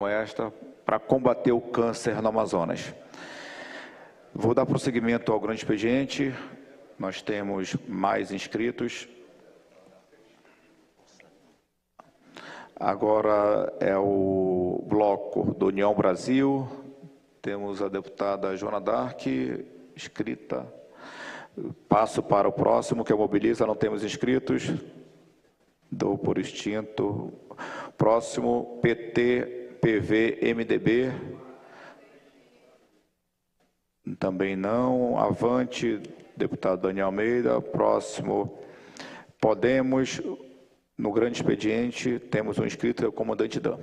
esta para combater o câncer no Amazonas. Vou dar prosseguimento ao grande expediente. Nós temos mais inscritos. Agora é o bloco do União Brasil. Temos a deputada Joana Dark, inscrita. Passo para o próximo, que é o Mobiliza, não temos inscritos. Dou por extinto. Próximo, PT, PV, MDB. Também não. Avante, deputado Daniel Almeida. Próximo, Podemos. No grande expediente, temos um inscrito, é o comandante Dan.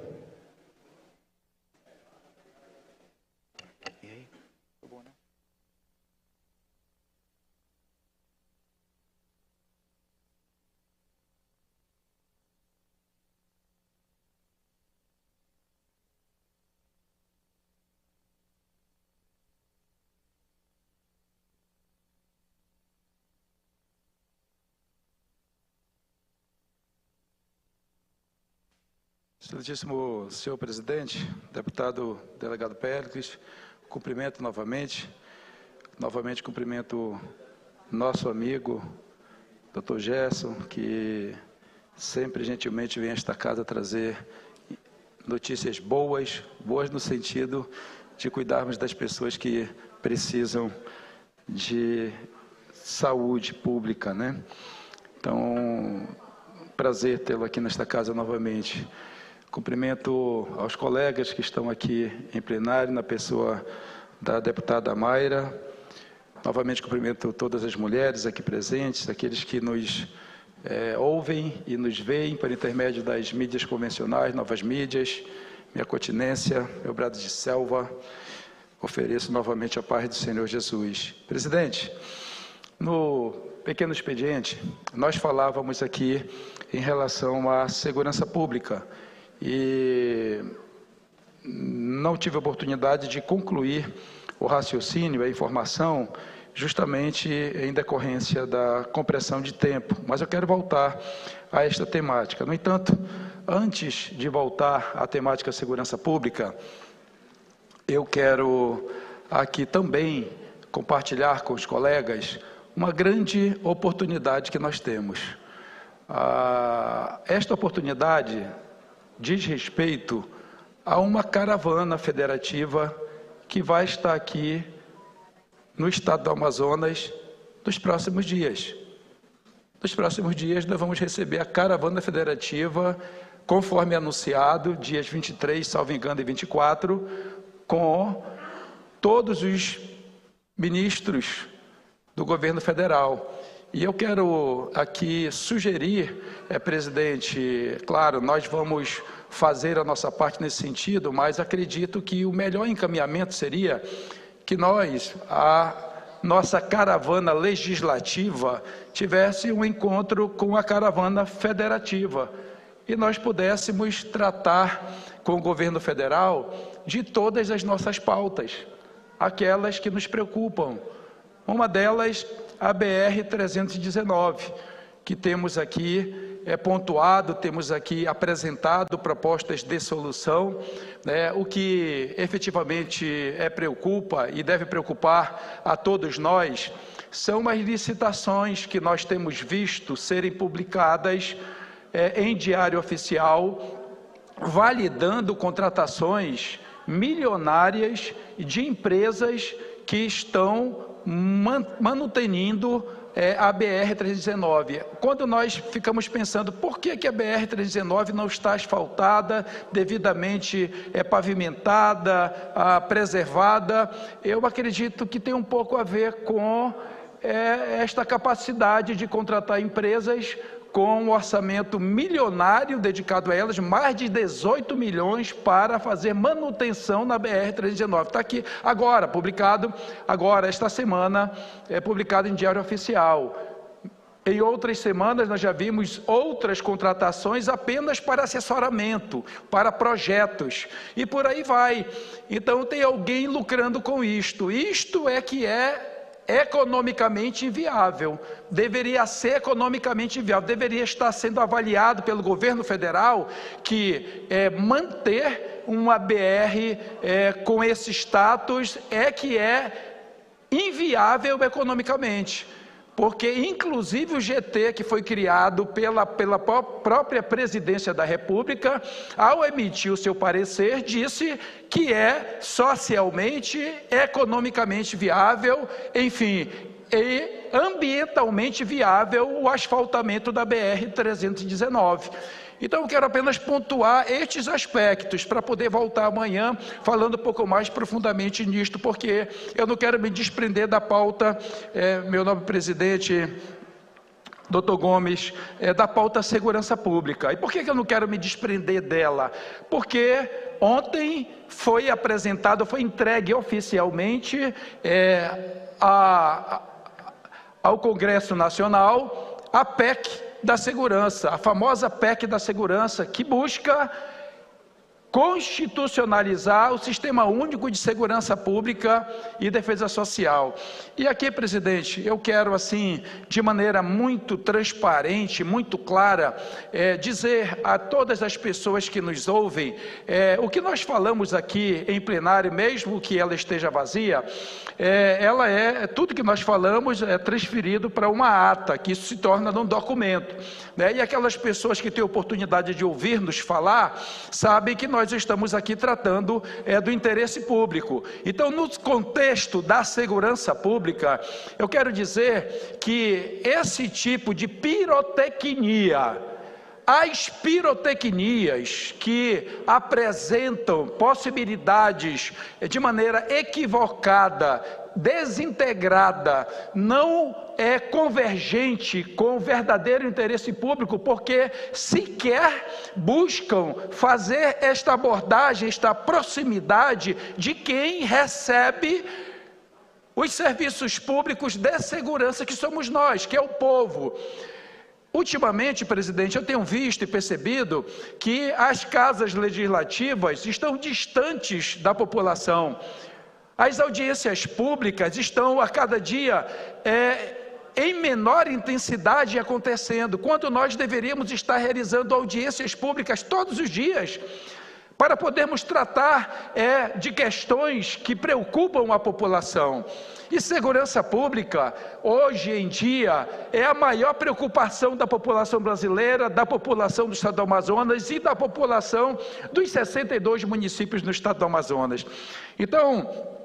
Excelentíssimo senhor presidente, deputado delegado Péricles, cumprimento novamente cumprimento nosso amigo, doutor Gerson, que sempre gentilmente vem a esta casa trazer notícias boas no sentido de cuidarmos das pessoas que precisam de saúde pública, né? Então, prazer tê-lo aqui nesta casa novamente. Cumprimento aos colegas que estão aqui em plenário, na pessoa da deputada Mayra. Novamente cumprimento todas as mulheres aqui presentes, aqueles que nos ouvem e nos veem por intermédio das mídias convencionais, novas mídias, minha continência, meu brado de selva. Ofereço novamente a paz do Senhor Jesus. Presidente, no pequeno expediente, nós falávamos aqui em relação à segurança pública, e não tive a oportunidade de concluir o raciocínio, a informação, justamente em decorrência da compressão de tempo. Mas eu quero voltar a esta temática. No entanto, antes de voltar à temática segurança pública, eu quero aqui também compartilhar com os colegas uma grande oportunidade que nós temos. Esta oportunidade diz respeito a uma caravana federativa que vai estar aqui no estado do Amazonas nos próximos dias. Nos próximos dias nós vamos receber a caravana federativa, conforme anunciado, dias 23, salvo engano, e 24, com todos os ministros do governo federal. E eu quero aqui sugerir, presidente, claro, nós vamos fazer a nossa parte nesse sentido, mas acredito que o melhor encaminhamento seria que nós, a nossa caravana legislativa, tivesse um encontro com a caravana federativa e nós pudéssemos tratar com o governo federal de todas as nossas pautas, aquelas que nos preocupam. Uma delas, a BR-319, que temos aqui pontuado, temos aqui apresentado propostas de solução, né? O que efetivamente preocupa e deve preocupar a todos nós são as licitações que nós temos visto serem publicadas em diário oficial, validando contratações milionárias de empresas que estão manutenindo a BR-319. Quando nós ficamos pensando por que a BR-319 não está asfaltada, devidamente pavimentada, preservada, eu acredito que tem um pouco a ver com esta capacidade de contratar empresas com um orçamento milionário dedicado a elas, mais de 18 milhões para fazer manutenção na BR-319. Está aqui agora, publicado, esta semana, publicado em Diário Oficial. Em outras semanas, nós já vimos outras contratações apenas para assessoramento, para projetos, e por aí vai. Então, tem alguém lucrando com isto. Isto é que é economicamente inviável, deveria ser economicamente inviável, deveria estar sendo avaliado pelo governo federal que manter uma BR com esse status que é inviável economicamente. Porque, inclusive, o GT, que foi criado pela própria Presidência da República, ao emitir o seu parecer, disse que é socialmente, economicamente viável, enfim, e ambientalmente viável o asfaltamento da BR-319. Então, eu quero apenas pontuar estes aspectos para poder voltar amanhã falando um pouco mais profundamente nisto, porque eu não quero me desprender da pauta, meu nobre presidente, doutor Gomes, da pauta segurança pública. E por que eu não quero me desprender dela? Porque ontem foi apresentado, foi entregue oficialmente ao Congresso Nacional a PEC da segurança, a famosa PEC da segurança, que busca constitucionalizar o Sistema Único de Segurança Pública e Defesa Social. E aqui, presidente, eu quero, assim, de maneira muito transparente, muito clara, dizer a todas as pessoas que nos ouvem, o que nós falamos aqui em plenário, mesmo que ela esteja vazia, tudo que nós falamos é transferido para uma ata, que isso se torna num documento, né? E aquelas pessoas que têm oportunidade de ouvir-nos falar, sabem que nós estamos aqui tratando do interesse público. Então, no contexto da segurança pública, eu quero dizer que esse tipo de pirotecnia, as pirotecnias que apresentam possibilidades de maneira equivocada, desintegrada, não é convergente com o verdadeiro interesse público, porque sequer buscam fazer esta abordagem, esta proximidade de quem recebe os serviços públicos de segurança, que somos nós, que é o povo. Ultimamente, presidente, eu tenho visto e percebido que as casas legislativas estão distantes da população. As audiências públicas estão a cada dia em menor intensidade acontecendo, quando nós deveríamos estar realizando audiências públicas todos os dias, para podermos tratar de questões que preocupam a população. E segurança pública, hoje em dia, é a maior preocupação da população brasileira, da população do estado do Amazonas e da população dos 62 municípios no estado do Amazonas. Então,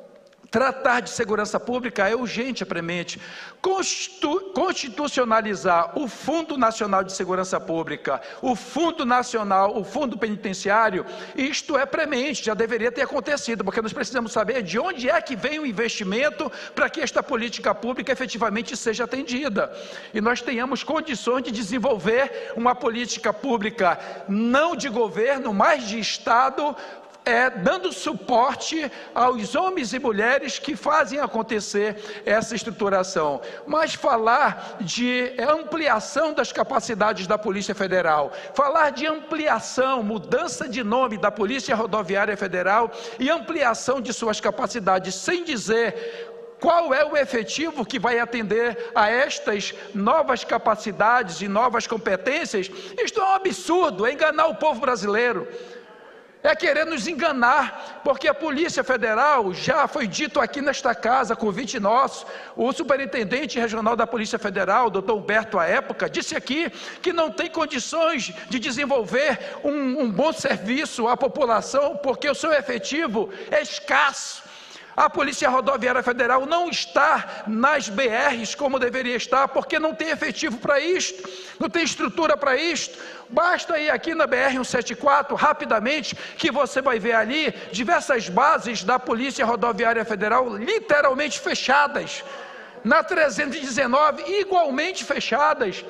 tratar de segurança pública é urgente, premente. Constitucionalizar o Fundo Nacional de Segurança Pública, o Fundo Nacional, o Fundo Penitenciário, isto é premente, já deveria ter acontecido, porque nós precisamos saber de onde é que vem o investimento para que esta política pública efetivamente seja atendida. E nós tenhamos condições de desenvolver uma política pública não de governo, mas de Estado, dando suporte aos homens e mulheres que fazem acontecer essa estruturação. Mas falar de ampliação das capacidades da Polícia Federal, falar de ampliação, mudança de nome da Polícia Rodoviária Federal e ampliação de suas capacidades, sem dizer qual é o efetivo que vai atender a estas novas capacidades e novas competências, isto é um absurdo, é enganar o povo brasileiro. É querer nos enganar, porque a Polícia Federal, já foi dito aqui nesta casa, convite nosso, o superintendente regional da Polícia Federal, doutor Humberto, à época, disse aqui que não tem condições de desenvolver um bom serviço à população, porque o seu efetivo é escasso. A Polícia Rodoviária Federal não está nas BRs como deveria estar, porque não tem efetivo para isto, não tem estrutura para isto. Basta ir aqui na BR-174, rapidamente, que você vai ver ali diversas bases da Polícia Rodoviária Federal literalmente fechadas. Na 319, igualmente fechadas.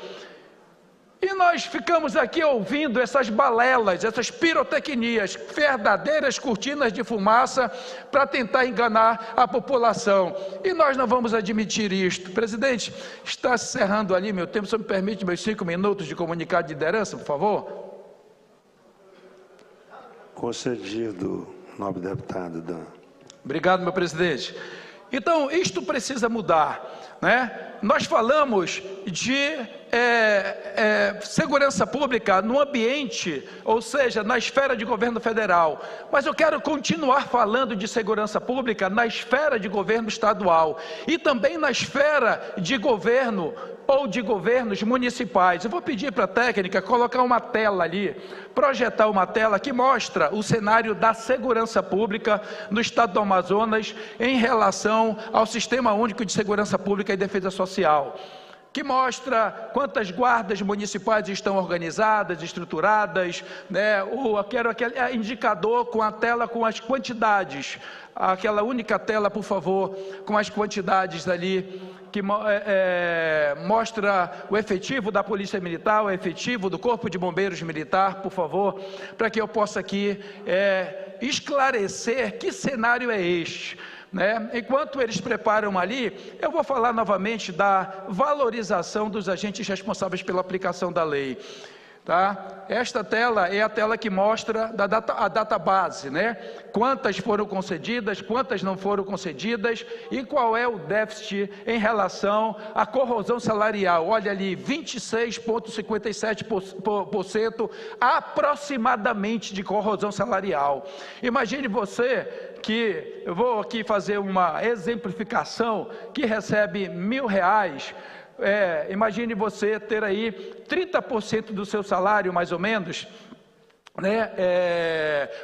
E nós ficamos aqui ouvindo essas balelas, essas pirotecnias, verdadeiras cortinas de fumaça para tentar enganar a população. E nós não vamos admitir isto. Presidente, está se encerrando ali meu tempo, só me permite meus 5 minutos de comunicado de liderança, por favor? Concedido, nobre deputado Dan. Obrigado, meu presidente. Então, isto precisa mudar, né? Nós falamos de segurança pública no ambiente, ou seja, na esfera de governo federal, mas eu quero continuar falando de segurança pública na esfera de governo estadual e também na esfera de governo ou de governos municipais. Eu vou pedir para a técnica colocar uma tela ali, projetar uma tela que mostra o cenário da segurança pública no estado do Amazonas em relação ao Sistema Único de Segurança Pública e Defesa Social, que mostra quantas guardas municipais estão organizadas, estruturadas, né? Quero aquele indicador com a tela com as quantidades, aquela única tela, por favor, com as quantidades ali, que mostra o efetivo da Polícia Militar, o efetivo do Corpo de Bombeiros Militar, por favor, para que eu possa aqui esclarecer que cenário é este. Enquanto eles preparam ali, eu vou falar novamente da valorização dos agentes responsáveis pela aplicação da lei. Tá? Esta tela é a tela que mostra a database, quantas foram concedidas, quantas não foram concedidas e qual é o déficit em relação à corrosão salarial. Olha ali, 26,57% aproximadamente de corrosão salarial. Imagine você que, eu vou aqui fazer uma exemplificação, que recebe R$1.000, imagine você ter aí 30% do seu salário, mais ou menos,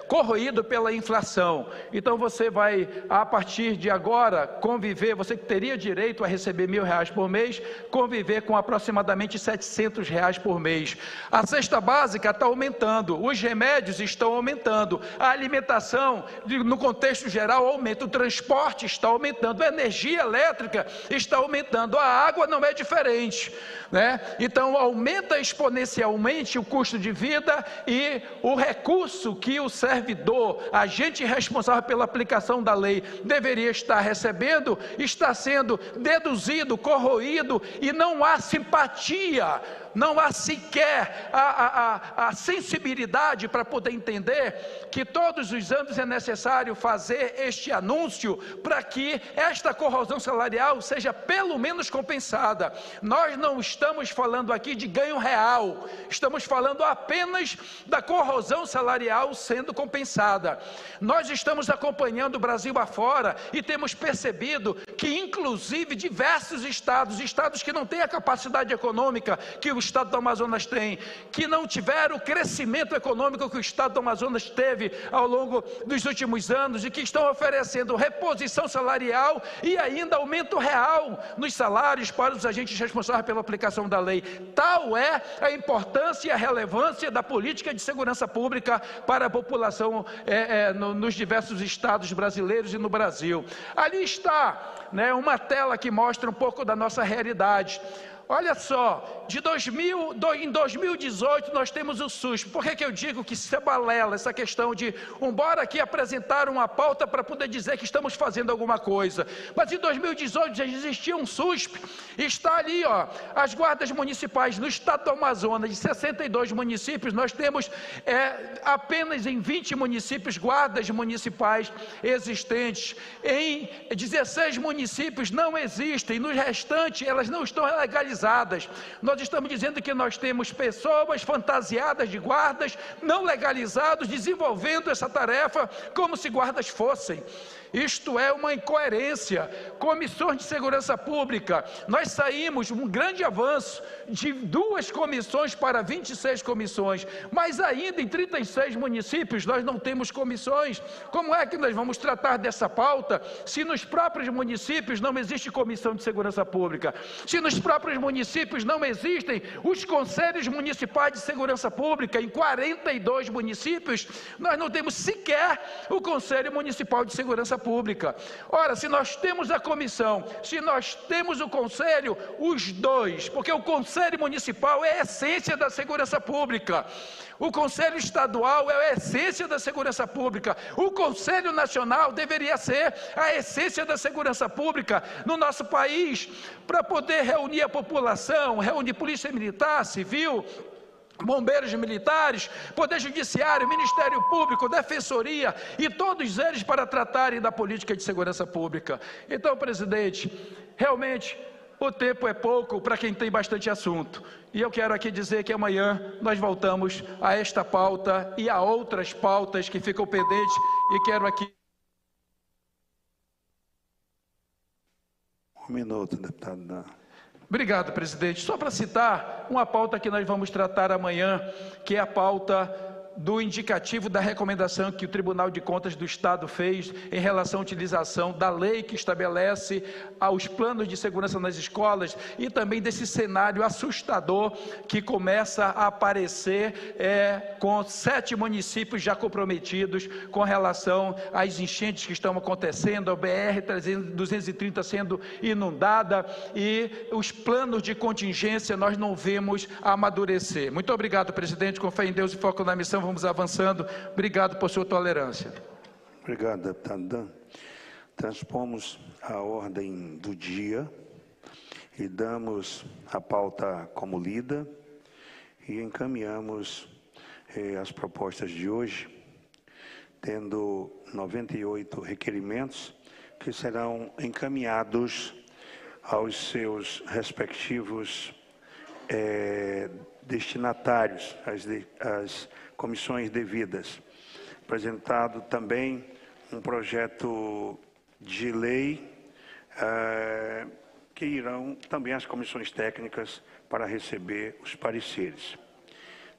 corroído pela inflação. Então você vai, a partir de agora, conviver, você que teria direito a receber R$1.000 por mês, conviver com aproximadamente R$700 por mês. A cesta básica está aumentando, os remédios estão aumentando, a alimentação, no contexto geral, aumenta, o transporte está aumentando, a energia elétrica está aumentando, a água não é diferente, Então aumenta exponencialmente o custo de vida e o recurso que o servidor, agente responsável pela aplicação da lei, deveria estar recebendo, está sendo deduzido, corroído, e não há simpatia, não há sequer a sensibilidade para poder entender que todos os anos é necessário fazer este anúncio para que esta corrosão salarial seja pelo menos compensada. Nós não estamos falando aqui de ganho real, estamos falando apenas da corrosão salarial sendo compensada. Nós estamos acompanhando o Brasil afora e temos percebido que inclusive diversos estados que não têm a capacidade econômica que o estado do Amazonas tem, que não tiveram o crescimento econômico que o estado do Amazonas teve ao longo dos últimos anos e que estão oferecendo reposição salarial e ainda aumento real nos salários para os agentes responsáveis pela aplicação da lei. Tal é a importância e a relevância da política de segurança pública para a população nos diversos estados brasileiros e no Brasil. Ali está, uma tela que mostra um pouco da nossa realidade. Olha só, em 2018 nós temos o SUS. Por que eu digo que isso é balela, essa questão de embora aqui apresentar uma pauta para poder dizer que estamos fazendo alguma coisa, mas em 2018 já existia um SUS, está ali, as guardas municipais no estado do Amazonas, de 62 municípios, nós temos apenas em 20 municípios guardas municipais existentes, em 16 municípios não existem, nos restantes elas não estão legalizadas. Nós estamos dizendo que nós temos pessoas fantasiadas de guardas, não legalizados, desenvolvendo essa tarefa como se guardas fossem. Isto é uma incoerência. Comissões de segurança pública, nós saímos um grande avanço de 2 comissões para 26 comissões, mas ainda em 36 municípios nós não temos comissões. Como é que nós vamos tratar dessa pauta se nos próprios municípios não existe comissão de segurança pública? Se nos próprios municípios não existem os conselhos municipais de segurança pública, em 42 municípios nós não temos sequer o Conselho Municipal de Segurança Pública. Ora, se nós temos a comissão, se nós temos o conselho, os dois, porque o conselho municipal é a essência da segurança pública, o conselho estadual é a essência da segurança pública, o conselho nacional deveria ser a essência da segurança pública no nosso país, para poder reunir a população, reunir polícia militar, civil, bombeiros militares, poder judiciário, Ministério Público, Defensoria e todos eles para tratarem da política de segurança pública. Então, presidente, realmente o tempo é pouco para quem tem bastante assunto. E eu quero aqui dizer que amanhã nós voltamos a esta pauta e a outras pautas que ficam pendentes, e quero aqui... Um minuto, deputado Dan. Obrigado, presidente. Só para citar uma pauta que nós vamos tratar amanhã, que é a pauta do indicativo da recomendação que o Tribunal de Contas do Estado fez em relação à utilização da lei que estabelece os planos de segurança nas escolas, e também desse cenário assustador que começa a aparecer com 7 municípios já comprometidos com relação às enchentes que estão acontecendo, a BR-230 sendo inundada, e os planos de contingência nós não vemos amadurecer. Muito obrigado, presidente. Com fé em Deus e foco na missão, vamos avançando. Obrigado por sua tolerância. Obrigado, deputado Dan. Transpomos a ordem do dia e damos a pauta como lida e encaminhamos as propostas de hoje, tendo 98 requerimentos que serão encaminhados aos seus respectivos destinatários, às comissões devidas. Apresentado também um projeto de lei que irão também às comissões técnicas para receber os pareceres.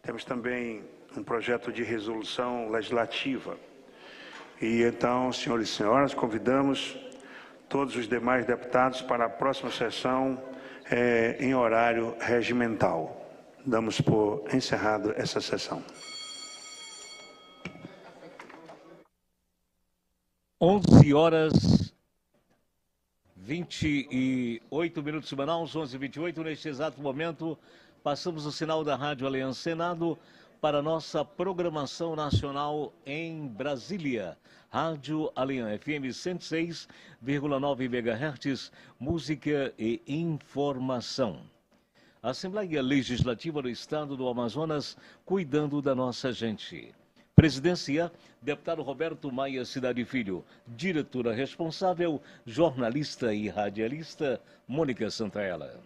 Temos também um projeto de resolução legislativa. E então, senhores e senhoras, convidamos todos os demais deputados para a próxima sessão em horário regimental. Damos por encerrado essa sessão. 11h28 em Manaus, 11h28. Neste exato momento, passamos o sinal da Rádio Aliança Senado para nossa programação nacional em Brasília. Rádio Aliança FM 106,9 MHz, música e informação. Assembleia Legislativa do Estado do Amazonas, cuidando da nossa gente. Presidência, deputado Roberto Maia Cidade Filho. Diretora responsável, jornalista e radialista, Mônica Santaella.